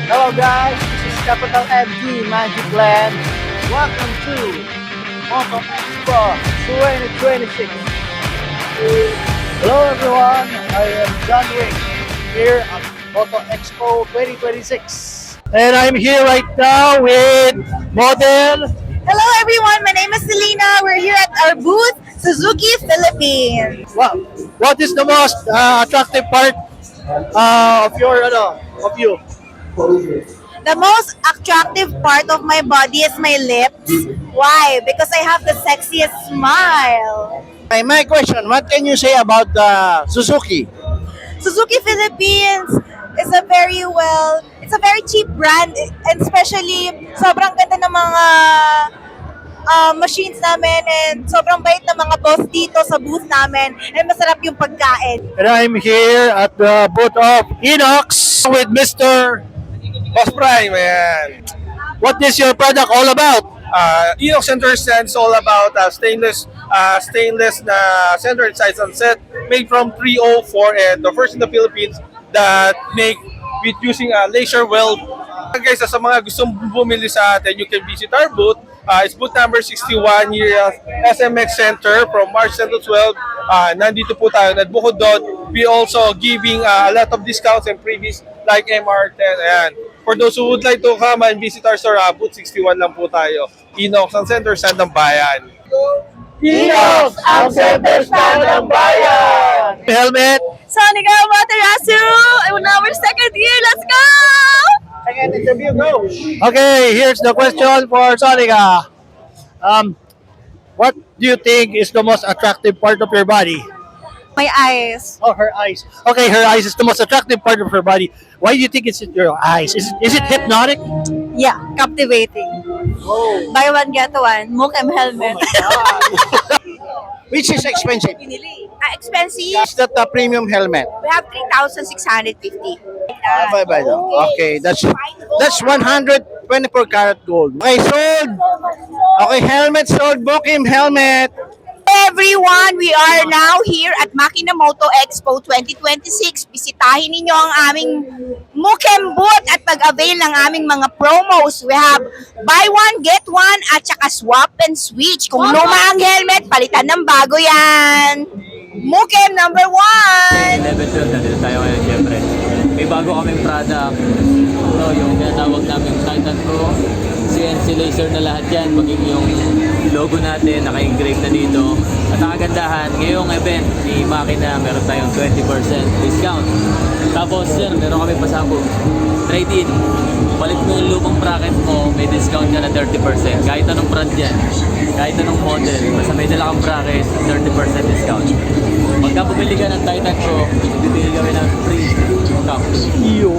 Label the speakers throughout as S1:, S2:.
S1: Hello guys, this is Capital FG Magic Land. Welcome to Moto Expo 2026. Hello everyone, I am John Wick here at Moto Expo 2026. And I'm here right now with model.
S2: Hello everyone, my name is Selena. We're here at our booth, Suzuki Philippines.
S1: What is the most attractive part of you?
S2: The most attractive part of my body is my lips. Why? Because I have the sexiest smile.
S1: My question, what can you say about Suzuki?
S2: Suzuki Philippines is it's a very cheap brand, and especially sobrang ganda ng mga machines namin, and sobrang bait ng mga boss dito sa booth namin, and masarap yung pagkain.
S1: And I'm here at the booth of Inox with Mr.
S3: Boss Prime, ayan.
S1: What is your product all about?
S3: Inox Center Stand is all about stainless na center and side sunset made from 304 and the first in the Philippines that make with using a laser weld. Guys, sa mga gustong bumili sa atin, you can visit our booth. It's booth number 61 here at SMX Center from March 10 to 12. Nandito po tayo. At bukod doon, we also giving a lot of discounts and freebies like MR10. Ayan. For those who would like to come and visit our store, booth 61 lang po tayo. Inox, ang center stand ng bayan.
S1: Inox, ang center stand ng bayan! Helmet!
S2: Sonica Materasu! In our second year, let's go!
S1: Second interview, go! Okay, here's the question for Sonica. What do you think is the most attractive part of your body?
S2: My eyes.
S1: Oh, her eyes. Okay, her eyes is the most attractive part of her body. Why do you think it's your eyes? Is it hypnotic?
S2: Yeah, captivating.
S1: Oh.
S2: Buy one, get one. Mukhang helmet.
S1: Which is expensive?
S2: Expensive.
S1: Is that a premium helmet?
S2: We have 3,650.
S1: Okay, that's 124 karat gold. Okay, sold. Okay, helmet sold. Book him helmet.
S2: Everyone, we are now here at Makinamoto Expo 2026. Bisitahin ninyo ang aming Mukem booth at mag-avail ng aming mga promos. We have buy one, get one, at saka swap and switch. Kung luma ang helmet, palitan ng bago yan. Mukem number 1!
S4: Level 12, nandito tayo ngayon syempre. May bago kaming product. Ito, yung tinatawag namin Titan Pro. CNC laser na lahat yan. Maging yung logo natin, naka-engrave na dito. At ang kagandahan, ngayong event ni Makina, meron tayong 20% discount. Tapos yan, meron kami pasabog. Trade-in. Palit mo yung lumang bracket mo, may discount ka na 30%. Kahit anong brand yan. Kahit anong model. Basta may dala kang bracket, 30% discount. Pagka bumili ka ng Titan Pro, bibili kami ng free cup.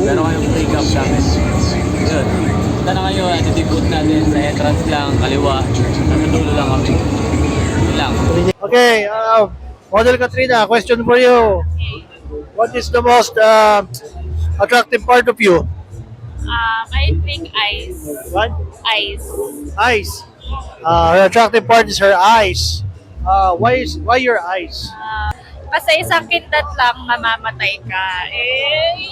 S4: Meron kayong free cup namin. Yun. Punta na kayo, atitipot natin sa entrance lang, kaliwa. Nasa dulo lang kami. Yun lang.
S1: Okay, Model Katrina, question for you. What is the most attractive part of you?
S5: I think eyes.
S1: What?
S5: Eyes.
S1: Eyes. Her attractive part is her eyes. Why your eyes?
S5: Kasi isang kindat lang, mamamatay ka. Eh.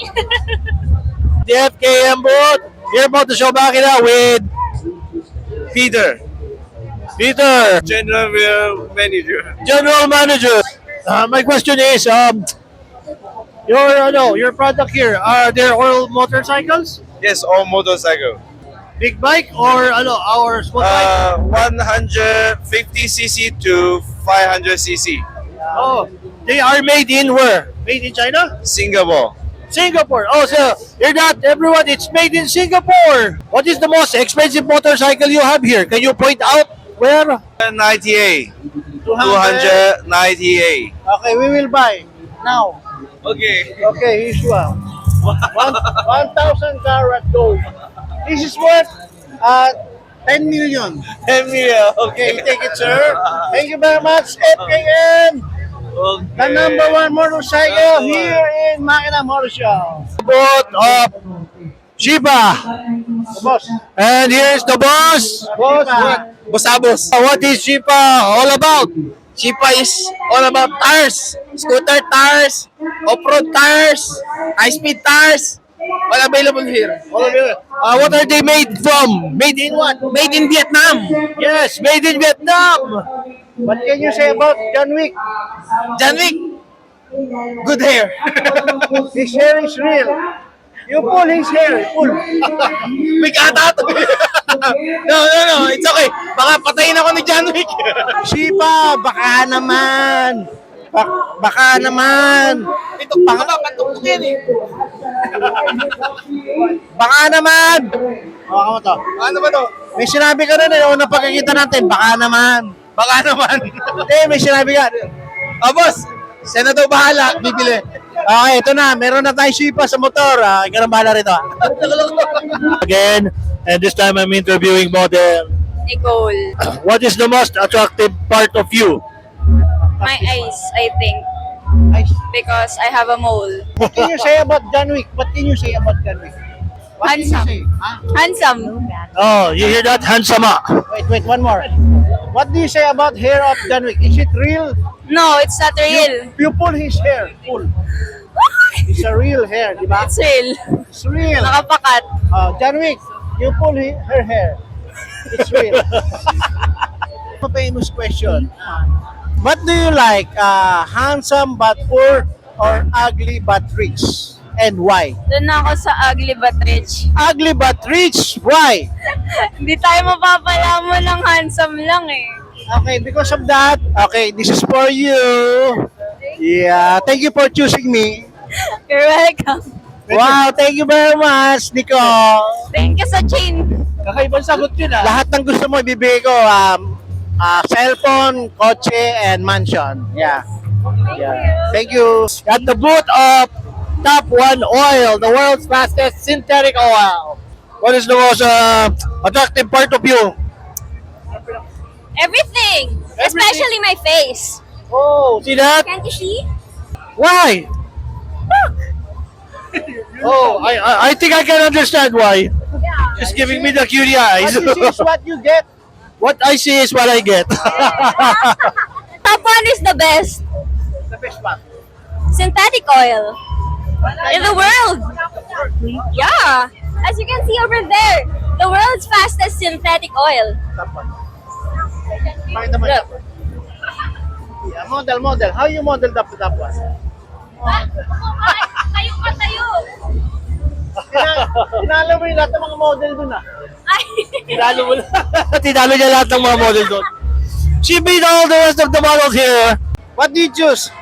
S1: The FKM booth. Here about to show Makina with
S3: Peter,
S1: Peter,
S3: General Manager.
S1: General Manager. My question is, your product here, are there all motorcycles?
S3: Yes, all motorcycle.
S1: Big bike or our small bike?
S3: 150cc to 500cc.
S1: Oh, they are made in where? Made in China?
S3: Singapore.
S1: Singapore. Oh, so you're not everyone. It's made in Singapore. What is the most expensive motorcycle you have here? Can you point out where?
S3: 98.
S1: 200.
S3: 298.
S1: Okay, we will buy now.
S3: Okay.
S1: Okay, here's one. 1,000 karat gold. This is worth 10 million.
S3: 10 million.
S1: Okay, take it, sir. Thank you very much, FKM. The number one motorcycle here in Makina Motor Show. Boat of Shiba. The boss. And here's the boss. Boss.
S3: Bosabos.
S1: What is Shiba all about?
S3: Chipa is all about tires. Scooter tires, off-road tires, high-speed tires, All available here.
S1: What are they made from? Made in what?
S3: Made in Vietnam.
S1: Yes, made in Vietnam. What can you say about John Wick?
S3: John Wick. Good hair.
S1: His hair is real. You pull his hair, pull.
S3: Wick ata to. No. It's okay. Baka patayin ako ni John Wick.
S1: Shipa, baka naman. Baka naman.
S3: Ito, baka papatok yan eh.
S1: Baka naman. Hawakan mo to.
S3: Ano ba to?
S1: May sinabi ka rin eh, unang pagkakita natin, baka naman.
S3: Baka naman.
S1: Hindi, may sinabi ka.
S3: Boss. Siya na daw bahala. Bibili.
S1: Okay, ito na. Meron na tayong Shipa sa motor. Ikaw na bahala rito. Again, and this time I'm interviewing model.
S5: Nicole.
S1: What is the most attractive part of you?
S5: My eyes, I think. Because I have a mole.
S1: What can you say about John Wick? What can you say about John Wick? What can you
S5: Handsome.
S1: say? Huh?
S5: Handsome.
S1: Oh, you hear that? Handsome. Wait, one more. What do you say about hair of John Wick? Is it real?
S5: No, it's not real.
S1: You pull his hair. Pull. It's a real hair, di ba?
S5: It's real.
S1: It's real.
S5: Nakapakat.
S1: John Wick, you pull her hair. It's real. A famous question. What do you like? Handsome but poor or ugly but rich? And why?
S5: Doon ako sa ugly but rich.
S1: Ugly but rich? Why?
S5: Hindi tayo mapapalaman ng handsome lang eh.
S1: Okay, because of that, okay, this is for you. Yeah, thank you for choosing me.
S5: You're welcome.
S1: Wow, thank you very much, Nico.
S5: Thank you sa chain.
S1: Kakaibang sagot yun ah. Lahat ng gusto mo, ibibigay ko, cellphone, kotse, and mansion. Yeah. Thank you. At the booth of Top One Oil, the world's fastest synthetic oil. What is the most attractive part of you?
S5: Everything. Especially my face.
S1: Oh, see that?
S5: Can't you see?
S1: Why? Oh, I think I can understand why.
S5: Yeah.
S1: Just giving me the cutie eyes.
S6: What you see is what you get.
S1: What I see is what I get.
S5: Top one is the best.
S6: The best part.
S5: Synthetic oil. In the world. Yeah. As you can see over there, the world's fastest synthetic oil.
S6: Pakita mo.
S5: Look.
S6: Yeah, model. How you model the top one?
S5: Tayo ka tayo.
S6: Tinalo mo yung lahat ng mga model dun ah.
S5: Ay.
S1: Tinalo mo Tinalo niya lahat ng mga model doon. She beat all the rest of the models here.
S6: What do you choose?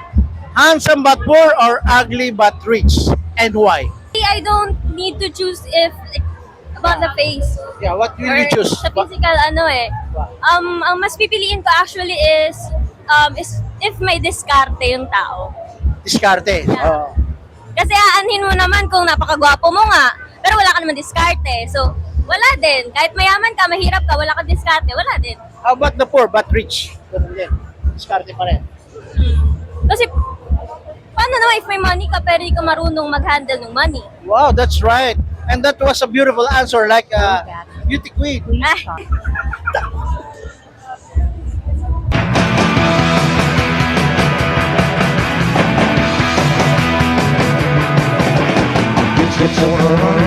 S6: Handsome but poor or ugly but rich? And why?
S5: I don't need to choose if about the face.
S6: Yeah, what will
S5: Or
S6: you choose?
S5: sa physical ano eh. Ang mas pipiliin ko actually is if may diskarte yung tao.
S6: Diskarte.
S5: Yeah.
S6: Oh.
S5: Kasi aanhin mo naman kung napakagwapo mo nga, pero wala ka naman diskarte. So, wala din. Kahit mayaman ka, mahirap ka, wala ka diskarte, wala din.
S6: How about the poor but rich? Ganun din. Diskarte pa rin.
S5: Kasi, paano naman if may money ka pero hindi ka marunong mag-handle ng money?
S6: Wow, that's right. And that was a beautiful answer like beauty queen.
S5: Ay.
S7: It's gonna run